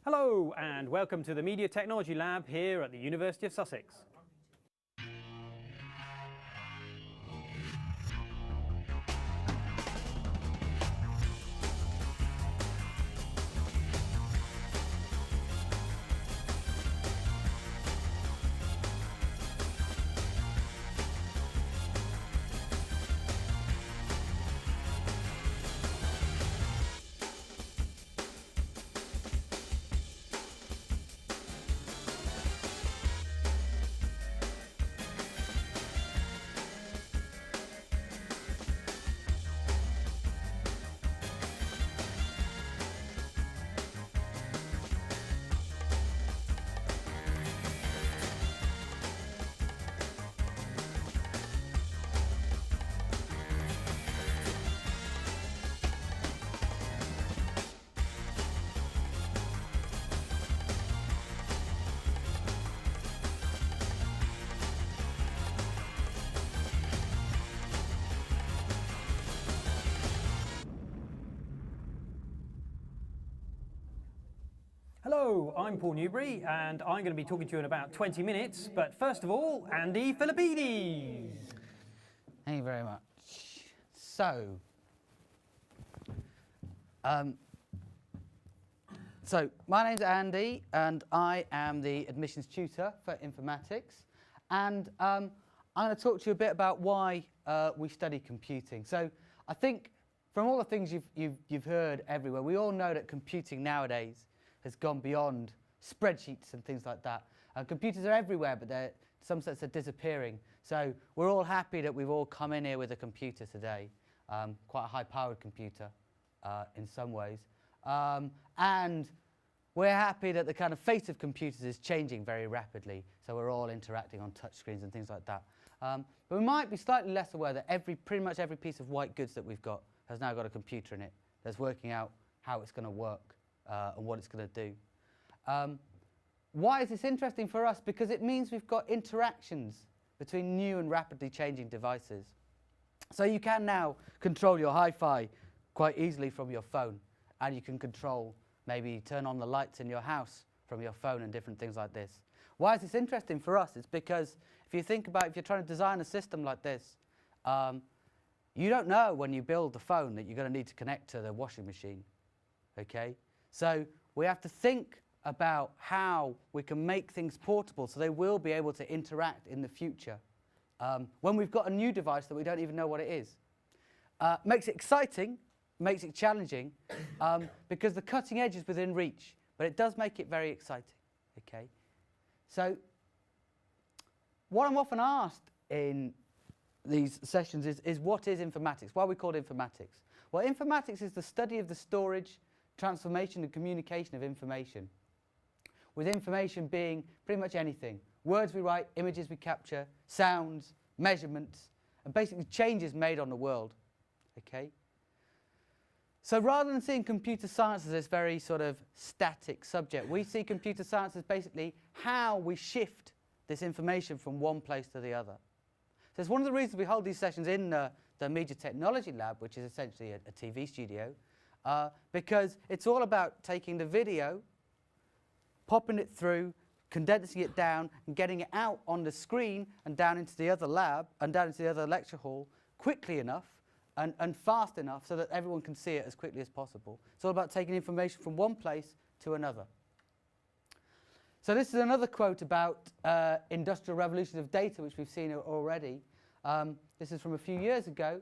Hello and welcome to the Media Technology Lab here at the University of Sussex. Hello, I'm Paul Newbury and I'm going to be talking to you in about 20 minutes, but first of all, Andy Philippides. Thank you very much. So my name's Andy and I am the admissions tutor for informatics, and I'm going to talk to you a bit about why we study computing. So I think from all the things you've heard everywhere, we all know that computing nowadays has gone beyond spreadsheets and things like that. Computers are everywhere, but in some sense they're disappearing. So we're all happy that we've all come in here with a computer today, quite a high-powered computer in some ways. And we're happy that the kind of face of computers is changing very rapidly, so we're all interacting on touch screens and things like that. But we might be slightly less aware that pretty much every piece of white goods that we've got has now got a computer in it that's working out how it's going to work and what it's going to do. Why is this interesting for us? Because it means we've got interactions between new and rapidly changing devices. So you can now control your hi-fi quite easily from your phone, and you can control, maybe turn on the lights in your house from your phone and different things like this. Why is this interesting for us? It's because if you think about if you're trying to design a system like this, you don't know when you build the phone that you're going to need to connect to the washing machine. Okay? So we have to think about how we can make things portable so they will be able to interact in the future when we've got a new device that we don't even know what it is. Makes it exciting, makes it challenging, because the cutting edge is within reach, but it does make it very exciting. Okay? So what I'm often asked in these sessions is what is informatics? Why are we called informatics? Well, informatics is the study of the storage, transformation and communication of information, with information being pretty much anything. Words we write, images we capture, sounds, measurements, and basically changes made on the world. Okay? So rather than seeing computer science as this very sort of static subject, we see computer science as basically how we shift this information from one place to the other. So it's one of the reasons we hold these sessions in the Media Technology Lab, which is essentially a TV studio, because it's all about taking the video, popping it through, condensing it down, and getting it out on the screen and down into the other lab and down into the other lecture hall quickly enough and fast enough so that everyone can see it as quickly as possible. It's all about taking information from one place to another. So this is another quote about industrial revolution of data, which we've seen already. This is from a few years ago.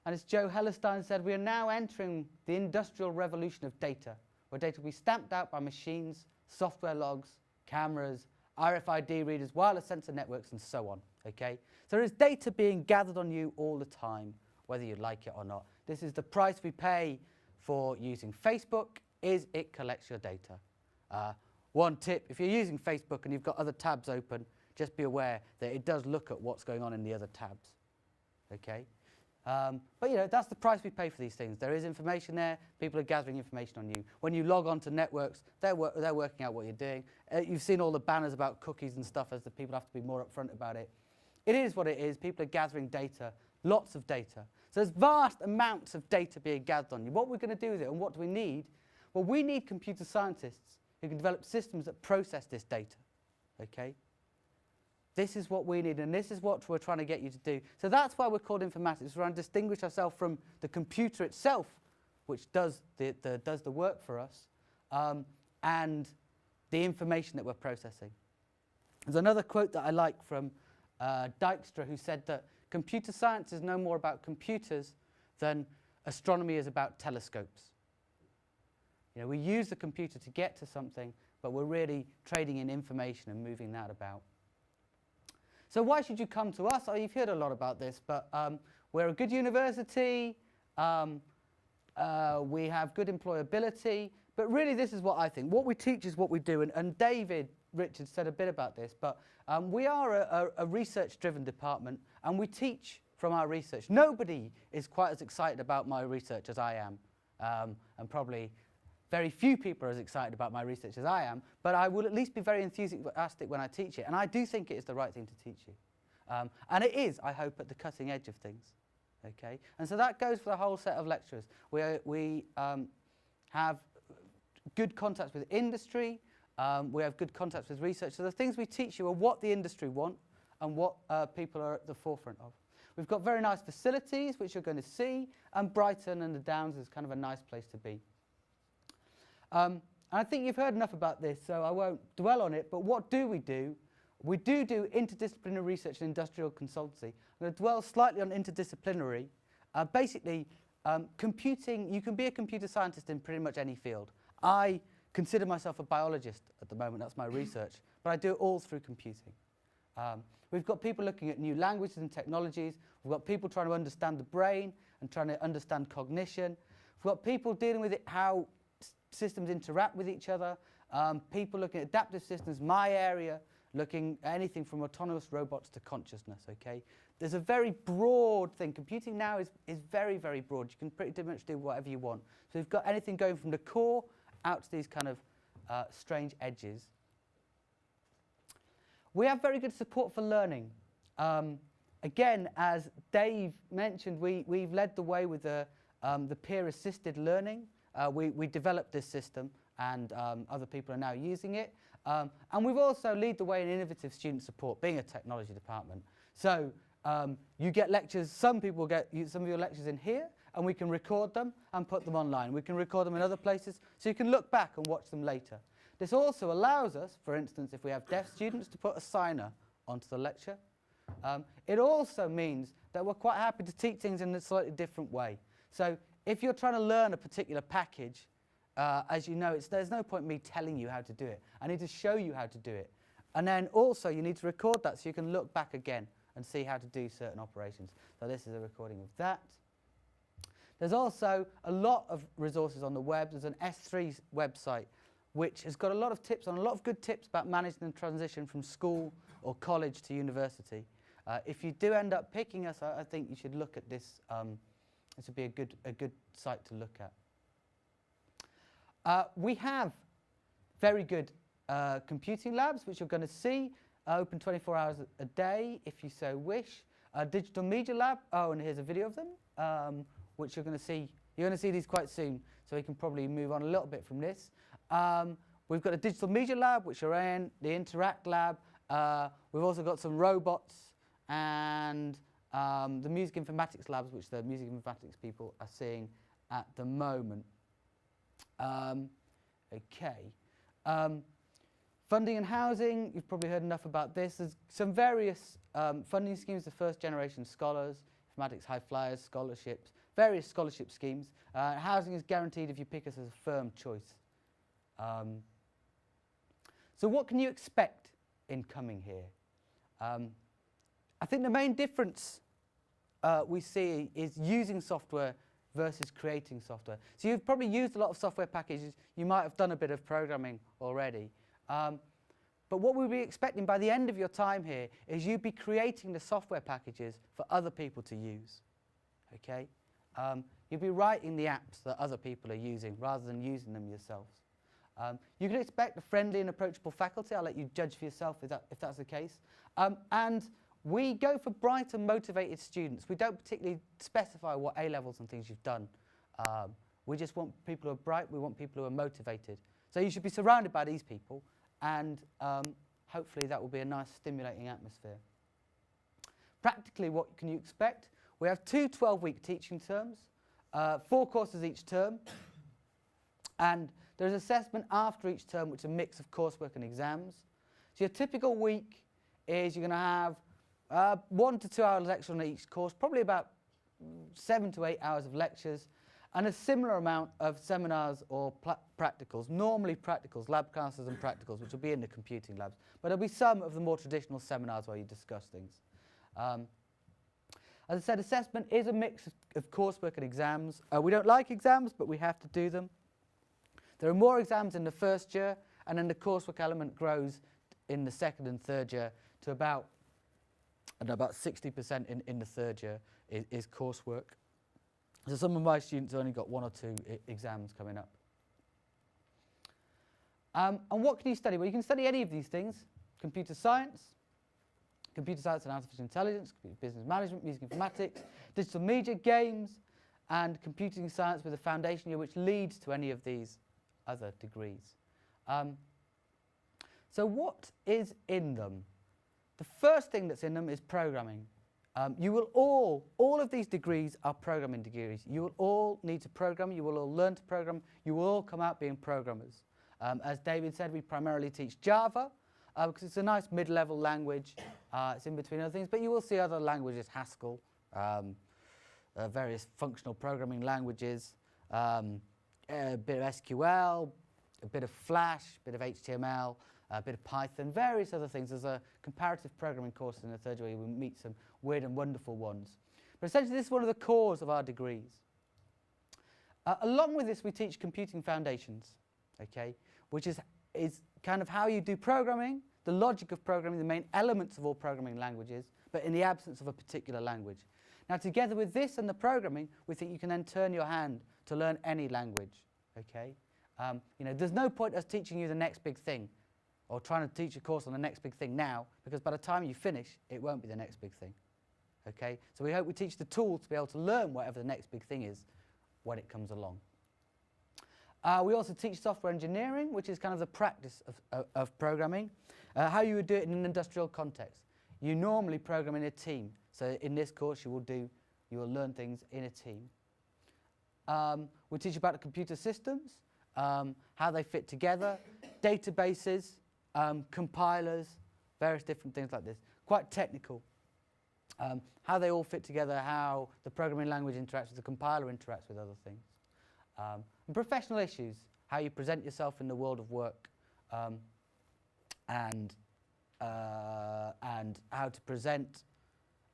And as Joe Hellerstein said, we are now entering the industrial revolution of data, where data will be stamped out by machines, software logs, cameras, RFID readers, wireless sensor networks, and so on. Okay? So there is data being gathered on you all the time, whether you like it or not. This is the price we pay for using Facebook, is it collects your data. One tip, if you're using Facebook and you've got other tabs open, just be aware that it does look at what's going on in the other tabs. Okay? But you know, that's the price we pay for these things. There is information there. People are gathering information on you. When you log on to networks, they're working out what you're doing. You've seen all the banners about cookies and stuff as the people have to be more upfront about it. It is what it is. People are gathering data, lots of data. So there's vast amounts of data being gathered on you. What we're going to do with it and what do we need? Well, we need computer scientists who can develop systems that process this data. Okay? This is what we need, and this is what we're trying to get you to do. So that's why we're called informatics. We're trying to distinguish ourselves from the computer itself, which does the work for us, and the information that we're processing. There's another quote that I like from Dijkstra, who said that computer science is no more about computers than astronomy is about telescopes. You know, we use the computer to get to something, but we're really trading in information and moving that about. So why should you come to us? Oh, you've heard a lot about this, but we're a good university, we have good employability, but really this is what I think. What we teach is what we do, and David Richards said a bit about this, but we are a research-driven department, and we teach from our research. Nobody is quite as excited about my research as I am, and probably very few people are as excited about my research as I am, but I will at least be very enthusiastic when I teach it, and I do think it is the right thing to teach you. And it is, I hope, at the cutting edge of things. Okay? And so that goes for the whole set of lecturers. We have good contacts with industry, we have good contacts with research, so the things we teach you are what the industry want and what people are at the forefront of. We've got very nice facilities, which you're going to see, and Brighton and the Downs is kind of a nice place to be. And I think you've heard enough about this, so I won't dwell on it, but what do? We do interdisciplinary research and industrial consultancy. I'm going to dwell slightly on interdisciplinary. Basically, computing, you can be a computer scientist in pretty much any field. I consider myself a biologist at the moment, that's my research, but I do it all through computing. We've got people looking at new languages and technologies. We've got people trying to understand the brain and trying to understand cognition. We've got people dealing with it, how systems interact with each other. People looking at adaptive systems, my area, looking at anything from autonomous robots to consciousness, okay? There's a very broad thing. Computing now is very, very broad. You can pretty much do whatever you want. So we've got anything going from the core out to these kind of strange edges. We have very good support for learning. Again, as Dave mentioned, we've led the way with the peer-assisted learning. We developed this system, and other people are now using it. And we've also led the way in innovative student support, being a technology department. So you get lectures, some people get some of your lectures in here, and we can record them and put them online. We can record them in other places, so you can look back and watch them later. This also allows us, for instance, if we have deaf students, to put a signer onto the lecture. It also means that we're quite happy to teach things in a slightly different way. So if you're trying to learn a particular package, as you know, there's no point in me telling you how to do it. I need to show you how to do it. And then also you need to record that so you can look back again and see how to do certain operations. So this is a recording of that. There's also a lot of resources on the web. There's an S3 website which has got a lot of tips on, a lot of good tips about managing the transition from school or college to university. If you do end up picking us, I think you should look at this. This would be a good site to look at. We have very good computing labs, which you're going to see, open 24 hours a day if you so wish. Digital media lab, oh, and here's a video of them, which you're going to see. You're going to see these quite soon, so we can probably move on a little bit from this. We've got a digital media lab, which are in the Interact lab. We've also got some robots and the music informatics labs, which the music informatics people are seeing at the moment. Okay. Funding and housing, you've probably heard enough about this. There's some various funding schemes, the first generation scholars, informatics high flyers, scholarships, various scholarship schemes. Housing is guaranteed if you pick us as a firm choice. So what can you expect in coming here? I think the main difference we see is using software versus creating software. So you've probably used a lot of software packages. You might have done a bit of programming already. But what we'll be expecting by the end of your time here is you'll be creating the software packages for other people to use. Okay? You'll be writing the apps that other people are using rather than using them yourselves. You can expect a friendly and approachable faculty. I'll let you judge for yourself if that's the case. And we go for bright and motivated students. We don't particularly specify what A-levels and things you've done. We just want people who are bright. We want people who are motivated. So you should be surrounded by these people, and hopefully that will be a nice stimulating atmosphere. Practically, what can you expect? We have 2 12-week teaching terms, 4 courses each term, and there's assessment after each term, which is a mix of coursework and exams. So your typical week is you're going to have 1 to 2 hours lecture on each course, probably about 7 to 8 hours of lectures, and a similar amount of seminars or practicals, normally practicals, lab classes and practicals, which will be in the computing labs. But there'll be some of the more traditional seminars where you discuss things. As I said, assessment is a mix of coursework and exams. We don't like exams, but we have to do them. There are more exams in the first year, and then the coursework element grows in the second and third year to about 60% in the third year is coursework. So some of my students have only got 1 or 2 exams coming up. And what can you study? Well, you can study any of these things: computer science and artificial intelligence, business management, music informatics, digital media, games, and computing science with a foundation year, which leads to any of these other degrees. So what is in them? The first thing that's in them is programming. You will all of these degrees are programming degrees. You will all need to program, you will all learn to program, you will all come out being programmers. As David said, we primarily teach Java, because it's a nice mid-level language. It's in between other things, but you will see other languages, Haskell, various functional programming languages, a bit of SQL, a bit of Flash, a bit of HTML, a bit of Python, various other things. There's a comparative programming course in the third year where you will meet some weird and wonderful ones. But essentially, this is one of the cores of our degrees. Along with this, we teach computing foundations, okay, which is kind of how you do programming, the logic of programming, the main elements of all programming languages, but in the absence of a particular language. Now, together with this and the programming, we think you can then turn your hand to learn any language, okay? There's no point us teaching you the next big thing or trying to teach a course on the next big thing now, because by the time you finish, it won't be the next big thing, okay? So we hope we teach the tools to be able to learn whatever the next big thing is when it comes along. We also teach software engineering, which is kind of the practice of programming, how you would do it in an industrial context. You normally program in a team. So in this course, you will learn things in a team. We'll teach you about the computer systems, how they fit together, databases, compilers, various different things like this. Quite technical. How they all fit together, how the programming language interacts with the compiler, interacts with other things. And professional issues, how you present yourself in the world of work, and how to present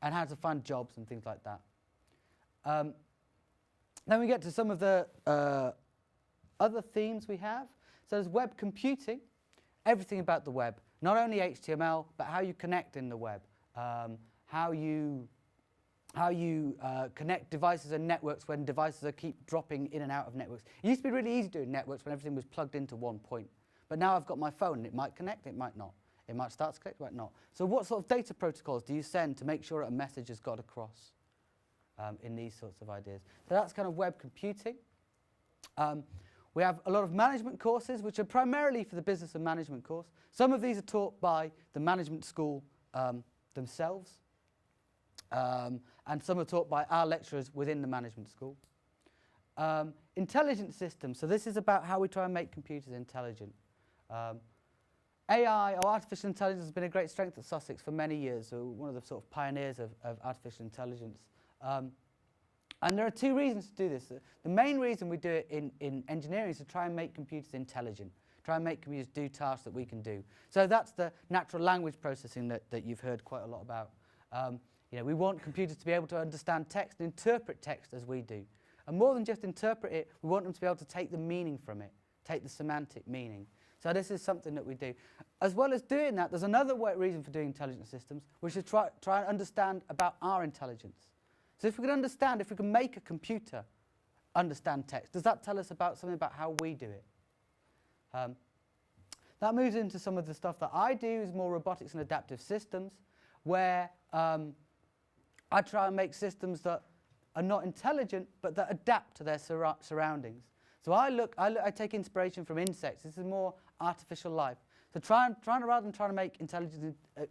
and how to find jobs and things like that. Then we get to some of the other themes we have. So there's web computing, everything about the web, not only HTML, but how you connect in the web, how you connect devices and networks when devices keep dropping in and out of networks. It used to be really easy doing networks when everything was plugged into one point. But now I've got my phone, and it might connect, it might not. It might start to connect, it might not. So what sort of data protocols do you send to make sure that a message has got across in these sorts of ideas? So that's kind of web computing. We have a lot of management courses, which are primarily for the business and management course. Some of these are taught by the management school themselves. And some are taught by our lecturers within the management school. Intelligent systems. So this is about how we try and make computers intelligent. AI, or artificial intelligence, has been a great strength at Sussex for many years. So one of the sort of pioneers of artificial intelligence. And there are 2 reasons to do this. The main reason we do it in engineering is to try and make computers intelligent, try and make computers do tasks that we can do. So that's the natural language processing that you've heard quite a lot about. We want computers to be able to understand text and interpret text as we do. And more than just interpret it, we want them to be able to take the meaning from it, take the semantic meaning. So this is something that we do. As well as doing that, there's another reason for doing intelligent systems, which is try and understand about our intelligence. So if we can make a computer understand text, does that tell us about something about how we do it? That moves into some of the stuff that I do, is more robotics and adaptive systems, where I try and make systems that are not intelligent, but that adapt to their surroundings. So I take inspiration from insects. This is more artificial life. So rather than trying to make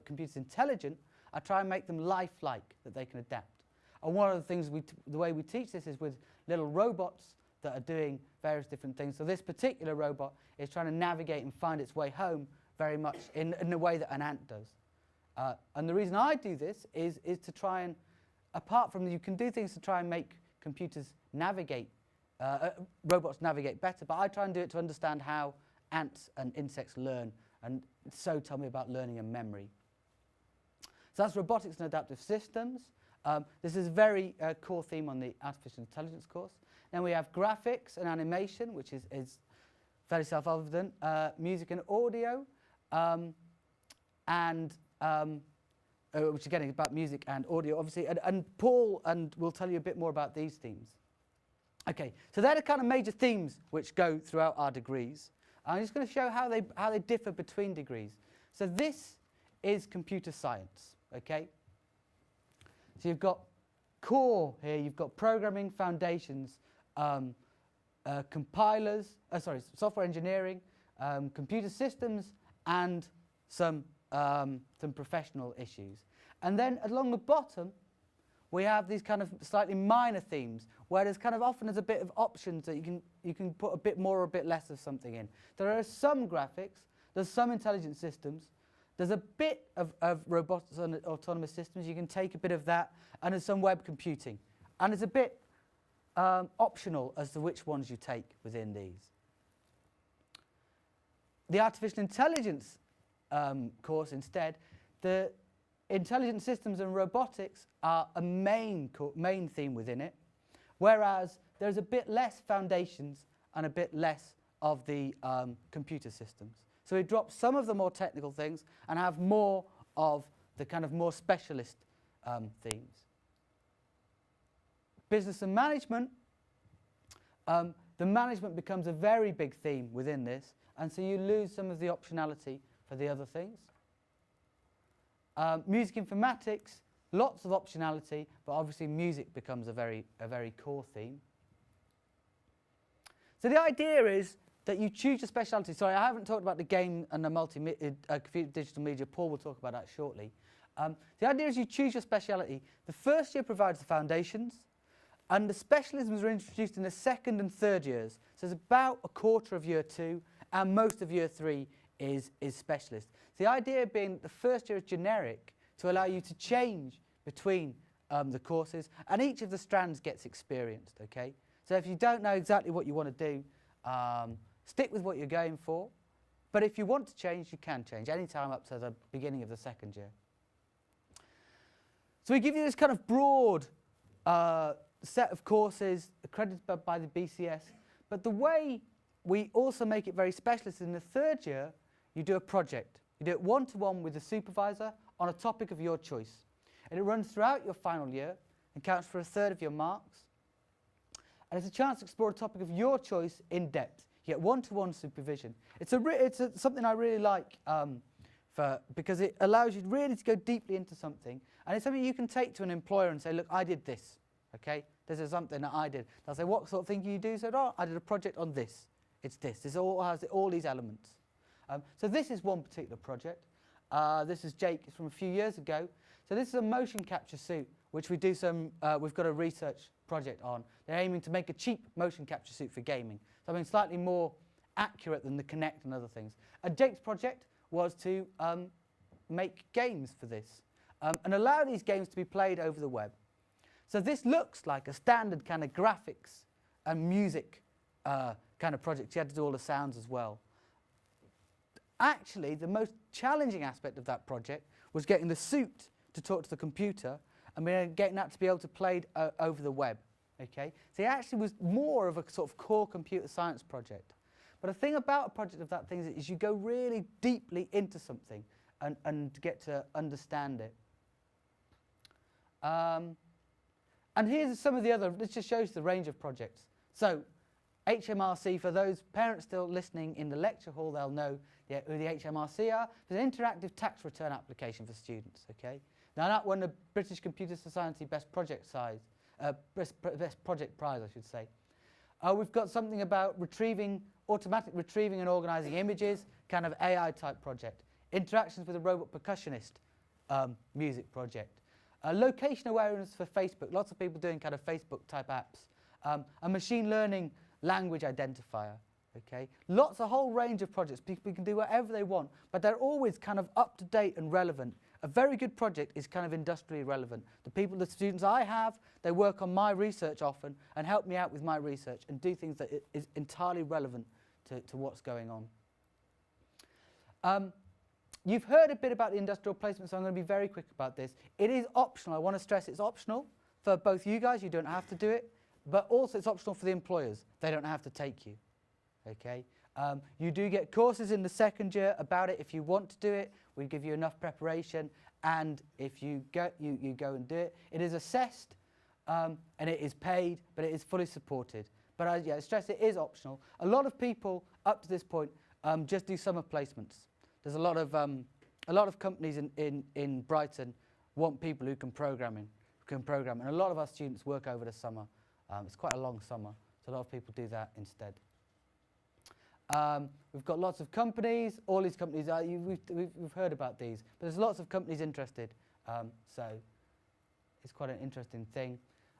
computers intelligent, I try and make them lifelike, that they can adapt. And one of the things, the way we teach this is with little robots that are doing various different things. So this particular robot is trying to navigate and find its way home very much in the way that an ant does. And the reason I do this is to try and, apart from you can do things to try and make computers navigate, robots navigate better, but I try and do it to understand how ants and insects learn, and so tell me about learning and memory. So that's robotics and adaptive systems. This is a very core theme on the artificial intelligence course. Then we have graphics and animation, which is fairly self-evident, music and audio, which again is about music and audio, obviously. And Paul will tell you a bit more about these themes. Okay, so they're the kind of major themes which go throughout our degrees. I'm just going to show how they differ between degrees. So this is computer science, okay? So you've got core here, you've got programming foundations, compilers, software engineering, computer systems, and some professional issues. And then along the bottom, we have these kind of slightly minor themes, where there's kind of often a bit of options that you can put a bit more or a bit less of something in. There are some graphics, there's some intelligent systems, there's a bit of robotics and autonomous systems, you can take a bit of that, and there's some web computing. And it's a bit optional as to which ones you take within these. The artificial intelligence course instead, the intelligent systems and robotics are a main theme within it, whereas there's a bit less foundations and a bit less of the computer systems. So we drop some of the more technical things and have more of the kind of more specialist themes. Business and management, the management becomes a very big theme within this, and so you lose some of the optionality for the other things. Music informatics, lots of optionality, but obviously music becomes a very core theme. So the idea is that you choose your specialty. Sorry, I haven't talked about the game and the digital media. Paul will talk about that shortly. The idea is you choose your specialty. The first year provides the foundations, and the specialisms are introduced in the second and third years. So it's about a quarter of year 2, and most of year 3 is specialist. The idea being that the first year is generic to allow you to change between the courses, and each of the strands gets experienced, okay? So if you don't know exactly what you want to do, stick with what you're going for, but if you want to change, you can change any time up to the beginning of the second year. So we give you this kind of broad set of courses accredited by the BCS, but the way we also make it very specialist in the third year, you do a project. You do it one-to-one with the supervisor on a topic of your choice. And it runs throughout your final year and counts for a third of your marks. And it's a chance to explore a topic of your choice in depth. You get one-to-one supervision. It's something I really like because it allows you really to go deeply into something. And it's something you can take to an employer and say, look, I did this. Okay? This is something that I did. They'll say, what sort of thing do you do? So, oh, I did a project on this. It's this. This all has all these elements. So this is one particular project. This is Jake. It's from a few years ago. So this is a motion capture suit, which we do we've got a research project on. They're aiming to make a cheap motion capture suit for gaming. Something slightly more accurate than the Kinect and other things. Jake's project was to make games for this and allow these games to be played over the web. So this looks like a standard kind of graphics and music kind of project. You had to do all the sounds as well. Actually, the most challenging aspect of that project was getting the suit to talk to the computer and getting that to be able to play over the web. Okay? So it actually was more of a sort of core computer science project. But the thing about a project of that thing is you go really deeply into something and get to understand it. And here's some of the other, this just shows the range of projects. So HMRC, for those parents still listening in the lecture hall, they'll know who the HMRC are. It's an interactive tax return application for students, okay? Now that won the British Computer Society Best Project Prize, I should say. We've got something about automatic retrieving and organising images, kind of AI type project. Interactions with a robot percussionist music project. Location awareness for Facebook, lots of people doing kind of Facebook type apps. A machine learning language identifier. Okay, a whole range of projects. People can do whatever they want, but they're always kind of up to date and relevant. A very good project is kind of industrially relevant. The students I have, they work on my research often and help me out with my research and do things that is entirely relevant to what's going on. You've heard a bit about the industrial placement, so I'm going to be very quick about this. It is optional. I want to stress it's optional for both you guys. You don't have to do it, but also it's optional for the employers. They don't have to take you. Okay. You do get courses in the second year about it if you want to do it. We give you enough preparation, and if you go and do it. It is assessed, and it is paid, but it is fully supported. But I stress it is optional. A lot of people up to this point just do summer placements. There's a lot of companies in Brighton want people who can program, and a lot of our students work over the summer. It's quite a long summer, so a lot of people do that instead. We've got lots of companies. All these companies, we've heard about these, but there's lots of companies interested, so it's quite an interesting thing.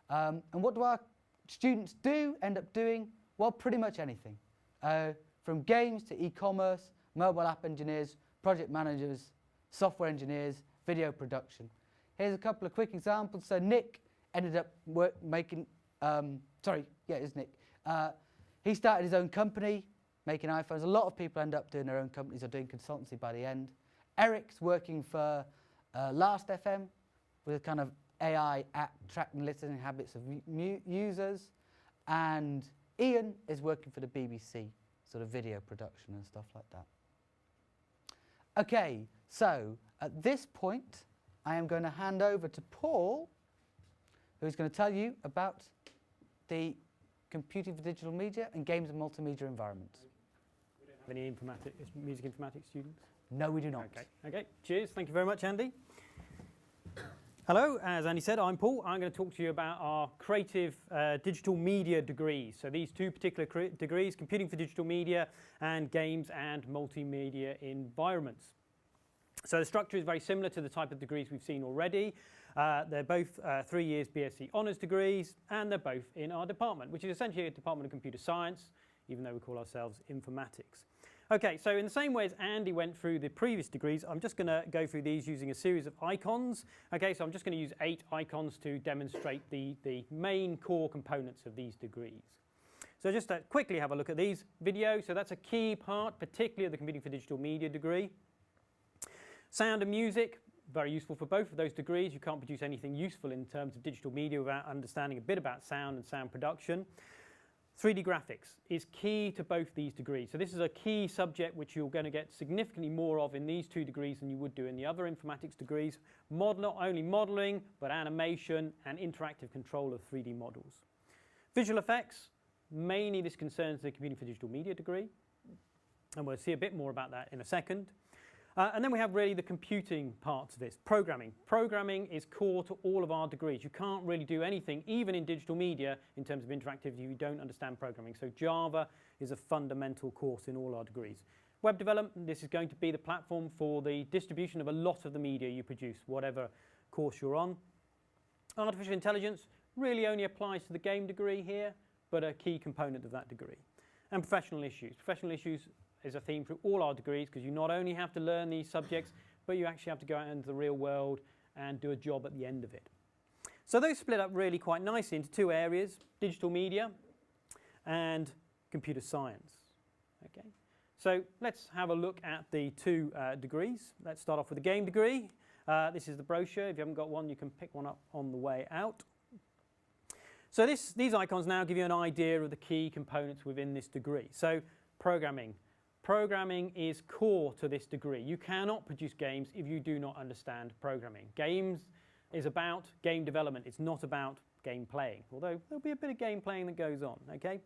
And what do our students end up doing? Well, pretty much anything, from games to e-commerce, mobile app engineers, project managers, software engineers, video production. Here's a couple of quick examples. So Nick ended up making, it's Nick. He started his own company, making iPhones. A lot of people end up doing their own companies or doing consultancy by the end. Eric's working for Last.fm with a kind of AI app tracking listening habits of users. And Ian is working for the BBC, sort of video production and stuff like that. Okay, so at this point, I am going to hand over to Paul, who's going to tell you about the computing for digital media and games and multimedia environments. We don't have any music informatics students? No, we do not. Okay, cheers. Thank you very much, Andy. Hello, as Andy said, I'm Paul. I'm going to talk to you about our creative digital media degrees. So these two particular degrees, computing for digital media and games and multimedia environments. So the structure is very similar to the type of degrees we've seen already. They're both 3 years BSc honours degrees, and they're both in our department, which is essentially a department of computer science, even though we call ourselves informatics. Okay, so in the same way as Andy went through the previous degrees, I'm just going to go through these using a series of icons. Okay, so I'm just going to use 8 icons to demonstrate the main core components of these degrees. So just to quickly have a look at these videos. So that's a key part, particularly of the computing for digital media degree. Sound and music, very useful for both of those degrees. You can't produce anything useful in terms of digital media without understanding a bit about sound and sound production. 3D graphics is key to both these degrees. So this is a key subject which you're going to get significantly more of in these 2 degrees than you would do in the other informatics degrees. Not only modelling, but animation and interactive control of 3D models. Visual effects, mainly this concerns the computing for digital media degree. And we'll see a bit more about that in a second. And then we have really the computing parts of this. Programming. Programming is core to all of our degrees. You can't really do anything, even in digital media, in terms of interactivity, if you don't understand programming. So Java is a fundamental course in all our degrees. Web development, this is going to be the platform for the distribution of a lot of the media you produce, whatever course you're on. Artificial intelligence really only applies to the game degree here, but a key component of that degree. And professional issues. Professional issues is a theme through all our degrees, because you not only have to learn these subjects, but you actually have to go out into the real world and do a job at the end of it. So those split up really quite nicely into 2 areas, digital media and computer science. Okay. So let's have a look at the 2 degrees. Let's start off with the game degree. This is the brochure. If you haven't got one, you can pick one up on the way out. So these icons now give you an idea of the key components within this degree. So programming. Programming is core to this degree. You cannot produce games if you do not understand programming. Games is about game development. It's not about game playing, although there'll be a bit of game playing that goes on. Okay?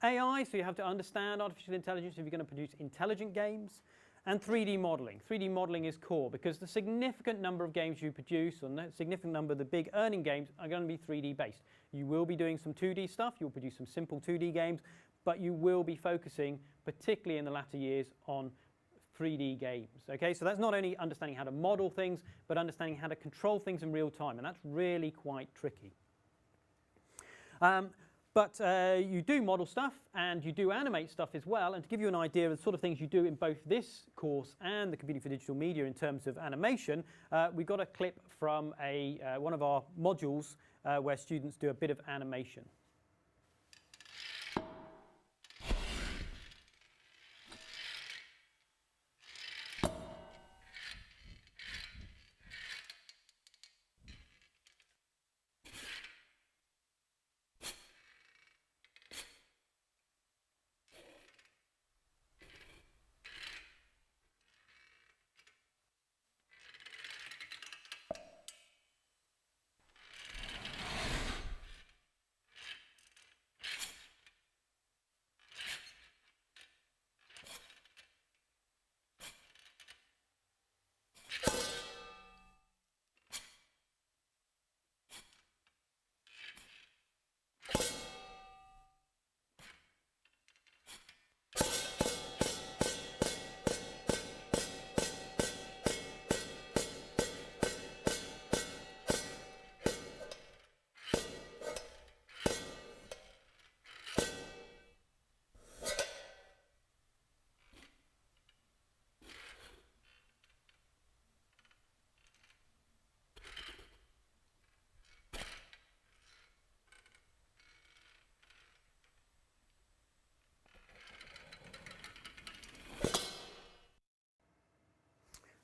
AI, so you have to understand artificial intelligence if you're going to produce intelligent games. and 3D modelling. 3D modelling is core because the significant number of games you produce, or the significant number of the big earning games, are going to be 3D based. You will be doing some 2D stuff, you'll produce some simple 2D games, but you will be focusing, particularly in the latter years, on 3D games. Okay, so that's not only understanding how to model things, but understanding how to control things in real time, and that's really quite tricky. But you do model stuff and you do animate stuff as well, and to give you an idea of the sort of things you do in both this course and the Computing for Digital Media in terms of animation, we've got a clip from one of our modules where students do a bit of animation.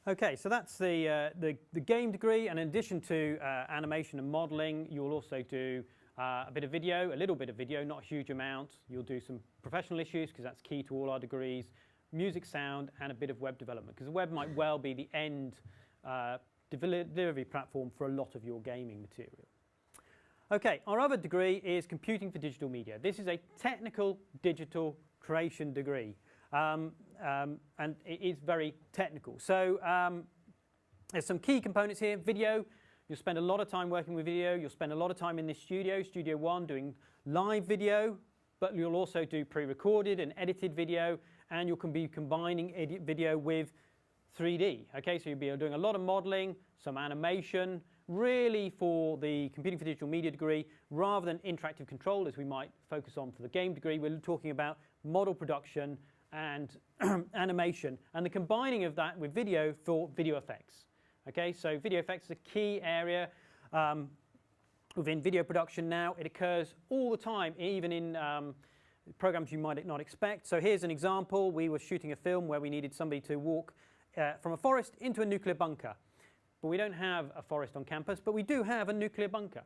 Okay, so that's the game degree, and in addition to animation and modelling, you'll also do a bit of video, a little bit of video, not a huge amount. You'll do some professional issues, because that's key to all our degrees, music, sound, and a bit of web development, because the web might well be the end delivery platform for a lot of your gaming material. Okay, our other degree is Computing for Digital Media. This is a technical digital creation degree. And it is very technical. So there's some key components here. Video, you'll spend a lot of time working with video. You'll spend a lot of time in this studio, Studio One, doing live video, but you'll also do pre-recorded and edited video, and you'll be combining video with 3D. Okay, so you'll be doing a lot of modeling, some animation, really for the Computing for Digital Media degree, rather than interactive control, as we might focus on for the game degree. We're talking about model production and animation, and the combining of that with video for video effects. Okay, so video effects is a key area within video production now. It occurs all the time, even in programs you might not expect. So here's an example. We were shooting a film where we needed somebody to walk from a forest into a nuclear bunker. But we don't have a forest on campus, but we do have a nuclear bunker.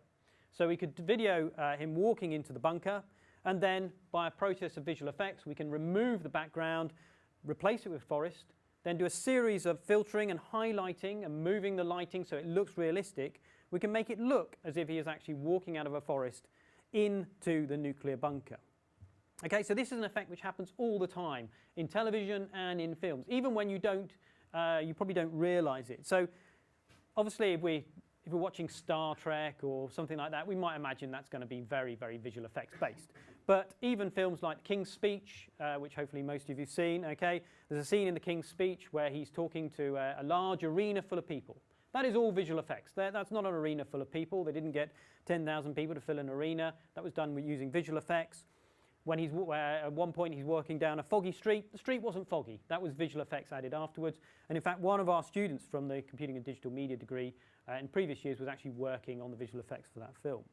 So we could video him walking into the bunker, and then by a process of visual effects, we can remove the background, replace it with forest, then do a series of filtering and highlighting and moving the lighting so it looks realistic. We can make it look as if he is actually walking out of a forest into the nuclear bunker. Okay, so this is an effect which happens all the time in television and in films, even when you probably don't realize it. So obviously, if we're watching Star Trek or something like that, we might imagine that's going to be very, very visual effects based. But even films like The King's Speech, which hopefully most of you have seen, okay, there's a scene in The King's Speech where he's talking to a large arena full of people. That is all visual effects. That's not an arena full of people. They didn't get 10,000 people to fill an arena. That was done using visual effects. When at one point he's walking down a foggy street, the street wasn't foggy. That was visual effects added afterwards. And in fact, one of our students from the Computing and Digital Media degree in previous years was actually working on the visual effects for that film.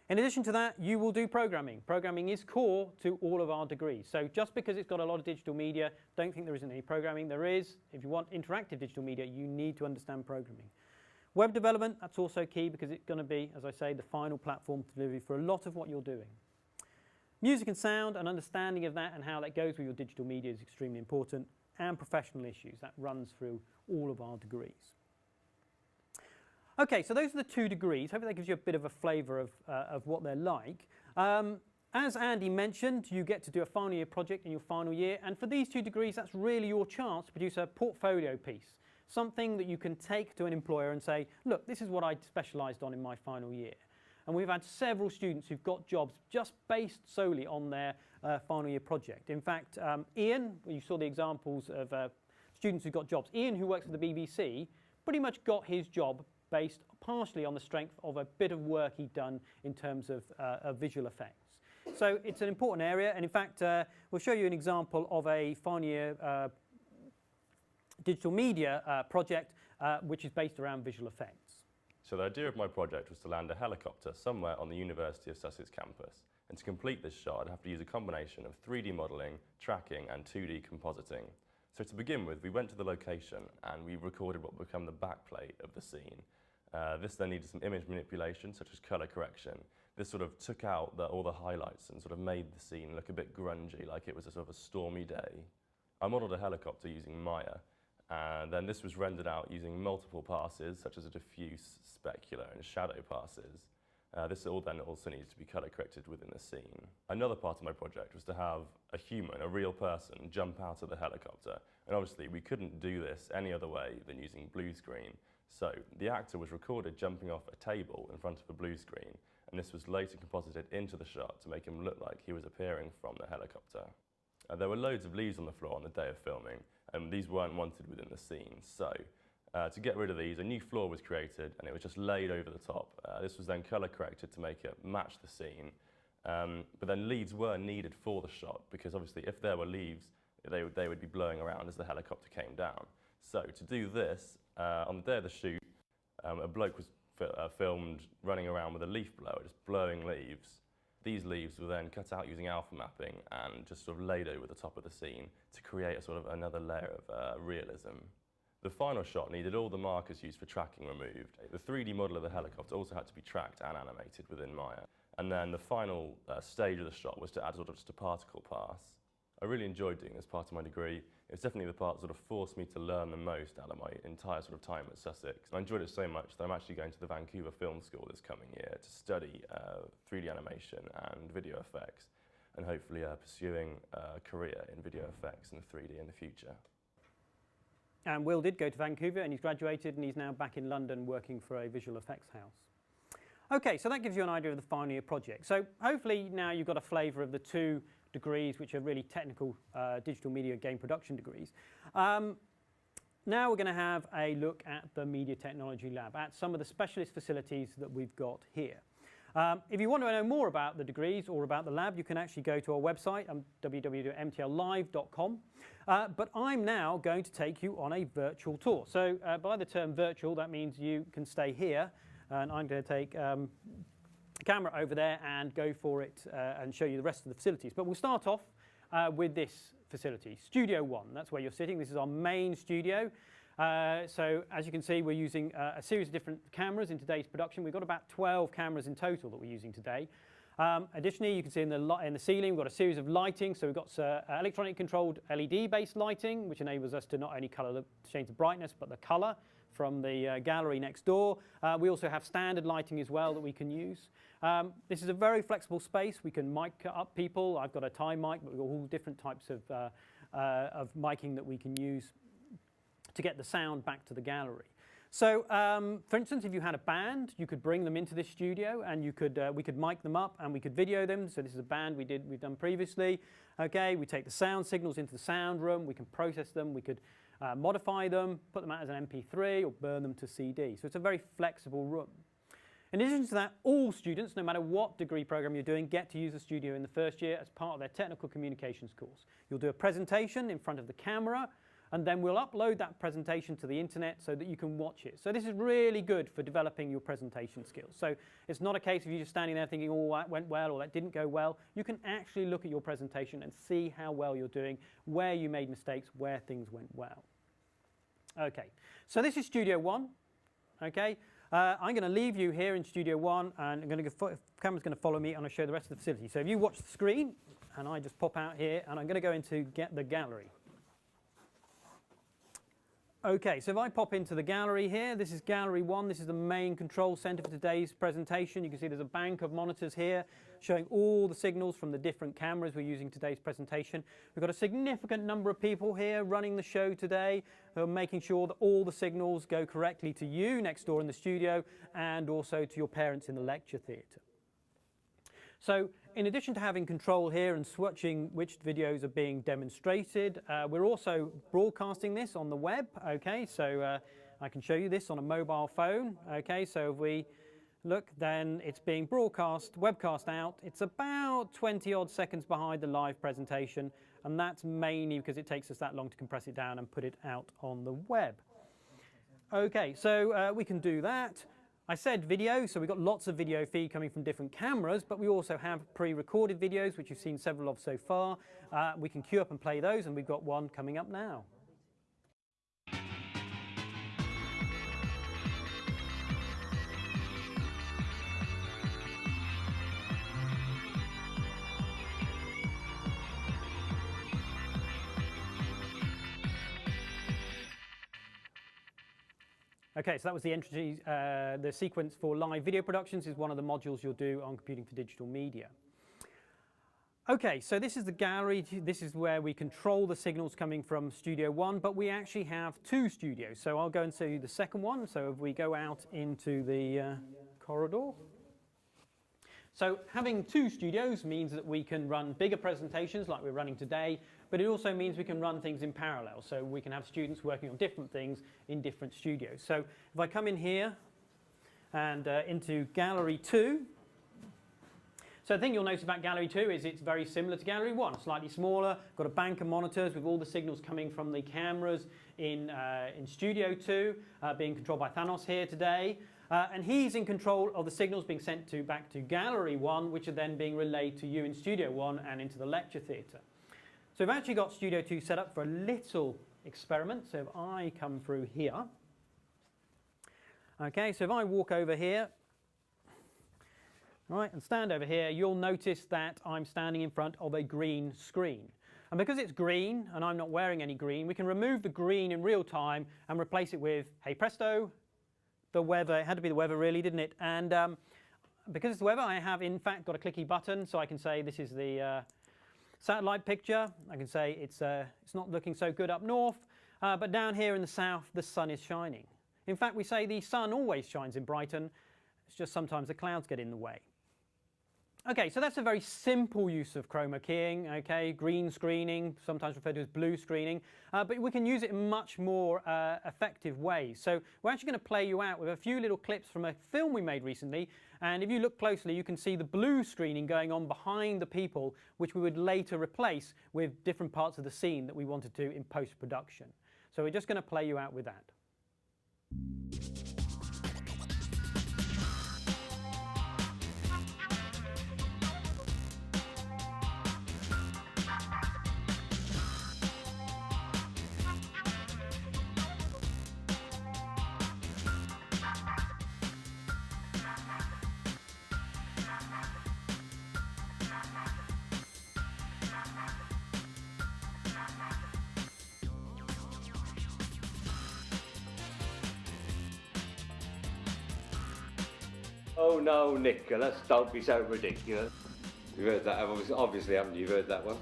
In addition to that, you will do programming. Programming is core to all of our degrees. So just because it's got a lot of digital media, don't think there isn't any programming. There is. If you want interactive digital media, you need to understand programming. Web development, that's also key because it's going to be, as I say, the final platform delivery for a lot of what you're doing. Music and sound, and understanding of that and how that goes with your digital media is extremely important. And professional issues, that runs through all of our degrees. Okay, so those are the two degrees. Hopefully that gives you a bit of a flavour of what they're like. As Andy mentioned, you get to do a final year project in your final year, and for these 2 degrees, that's really your chance to produce a portfolio piece, something that you can take to an employer and say, look, this is what I specialised on in my final year. And we've had several students who've got jobs just based solely on their final year project. In fact, Ian, you saw the examples of students who got jobs. Ian, who works for the BBC, pretty much got his job based partially on the strength of a bit of work he'd done in terms of visual effects. So it's an important area, and in fact, we'll show you an example of a final year digital media project which is based around visual effects. So the idea of my project was to land a helicopter somewhere on the University of Sussex campus. And to complete this shot, I'd have to use a combination of 3D modelling, tracking and 2D compositing. So to begin with, we went to the location and we recorded what would become the backplate of the scene. This then needed some image manipulation, such as colour correction. This sort of took out all the highlights and sort of made the scene look a bit grungy, like it was a sort of a stormy day. I modelled a helicopter using Maya, and then this was rendered out using multiple passes, such as a diffuse, specular and shadow passes. This all then also needs to be colour corrected within the scene. Another part of my project was to have a human, a real person, jump out of the helicopter. And obviously we couldn't do this any other way than using blue screen. So the actor was recorded jumping off a table in front of a blue screen, and this was later composited into the shot to make him look like he was appearing from the helicopter. There were loads of leaves on the floor on the day of filming, and these weren't wanted within the scene. So to get rid of these, a new floor was created and it was just laid over the top. This was then colour corrected to make it match the scene. But then leaves were needed for the shot, because obviously if there were leaves, they would be blowing around as the helicopter came down. So to do this, on the day of the shoot, a bloke was filmed running around with a leaf blower, just blowing leaves. These leaves were then cut out using alpha mapping and just sort of laid over the top of the scene to create a sort of another layer of realism. The final shot needed all the markers used for tracking removed. The 3D model of the helicopter also had to be tracked and animated within Maya. And then the final stage of the shot was to add sort of just a particle pass. I really enjoyed doing this part of my degree. It was definitely the part that sort of forced me to learn the most out of my entire sort of time at Sussex. And I enjoyed it so much that I'm actually going to the Vancouver Film School this coming year to study 3D animation and video effects, and hopefully pursuing a career in video effects and 3D in the future. And Will did go to Vancouver and he's graduated and he's now back in London working for a visual effects house. Okay, so that gives you an idea of the final year project. So hopefully now you've got a flavour of the 2 degrees which are really technical digital media game production degrees. Now we're going to have a look at the Media Technology Lab, at some of the specialist facilities that we've got here. If you want to know more about the degrees or about the lab, you can actually go to our website, www.mtllive.com. But I'm now going to take you on a virtual tour. So by the term virtual, that means you can stay here, and I'm going to take the camera over there and go for it and show you the rest of the facilities. But we'll start off with this facility, Studio 1. That's where you're sitting. This is our main studio. So as you can see, we're using a series of different cameras in today's production. We've got about 12 cameras in total that we're using today. Additionally, you can see in the ceiling, we've got a series of lighting. So we've got electronic controlled LED-based lighting, which enables us to not only change the brightness, but the colour from the gallery next door. We also have standard lighting as well that we can use. This is a very flexible space. We can mic up people. I've got a tie mic, but we've got all different types of miking that we can use to get the sound back to the gallery. So, for instance, if you had a band, you could bring them into this studio, and you could we could mic them up and we could video them. So this is a band we've done previously. Okay, we take the sound signals into the sound room. We can process them. We could modify them, put them out as an MP3, or burn them to CD. So it's a very flexible room. In addition to that, all students, no matter what degree program you're doing, get to use the studio in the first year as part of their technical communications course. You'll do a presentation in front of the camera, and then we'll upload that presentation to the internet so that you can watch it. So this is really good for developing your presentation skills. So it's not a case of you just standing there thinking, oh, that went well or that didn't go well. You can actually look at your presentation and see how well you're doing, where you made mistakes, where things went well. Okay, so this is Studio 1. Okay, I'm going to leave you here in Studio 1, and the camera's going to follow me, and I'll show the rest of the facility. So if you watch the screen, and I just pop out here, and I'm going to go into the gallery. Okay, so if I pop into the gallery here, this is Gallery 1. This is the main control center for today's presentation. You can see there's a bank of monitors here showing all the signals from the different cameras we're using today's presentation. We've got a significant number of people here running the show today who are making sure that all the signals go correctly to you next door in the studio and also to your parents in the lecture theatre. So in addition to having control here and switching which videos are being demonstrated, we're also broadcasting this on the web. Okay, so I can show you this on a mobile phone. Okay, so if we look, then it's being webcast out. It's about 20 odd seconds behind the live presentation, and that's mainly because it takes us that long to compress it down and put it out on the web. Okay, so we can do that. I said video, so we've got lots of video feed coming from different cameras, but we also have pre-recorded videos, which you've seen several of so far. We can queue up and play those, and we've got one coming up now. Okay, so that was the entry, the sequence for live video productions is one of the modules you'll do on Computing for Digital Media. Okay, so this is the gallery. This is where we control the signals coming from Studio One, but we actually have two studios. So I'll go and show you the second one. So if we go out into the corridor. So having two studios means that we can run bigger presentations like we're running today, but it also means we can run things in parallel. So we can have students working on different things in different studios. So if I come in here and into Gallery 2, so the thing you'll notice about Gallery 2 is it's very similar to Gallery 1, slightly smaller, got a bank of monitors with all the signals coming from the cameras in Studio 2, being controlled by Thanos here today. And he's in control of the signals being sent back to Gallery 1, which are then being relayed to you in Studio 1 and into the lecture theatre. So we've actually got Studio 2 set up for a little experiment. So if I come through here, okay, so if I walk over here, right, and stand over here, you'll notice that I'm standing in front of a green screen. And because it's green and I'm not wearing any green, we can remove the green in real time and replace it with, hey presto, the weather. It had to be the weather really, didn't it? And because it's the weather, I have in fact got a clicky button, so I can say this is the satellite picture. I can say it's not looking so good up north, but down here in the south, the sun is shining. In fact, we say the sun always shines in Brighton. It's just sometimes the clouds get in the way. Okay, so that's a very simple use of chroma keying, okay, green screening, sometimes referred to as blue screening, but we can use it in much more effective ways. So we're actually going to play you out with a few little clips from a film we made recently, and if you look closely you can see the blue screening going on behind the people, which we would later replace with different parts of the scene that we wanted to in post-production. So we're just going to play you out with that. Oh no, Nicholas, don't be so ridiculous. You've heard that, obviously, haven't you? You've heard that one?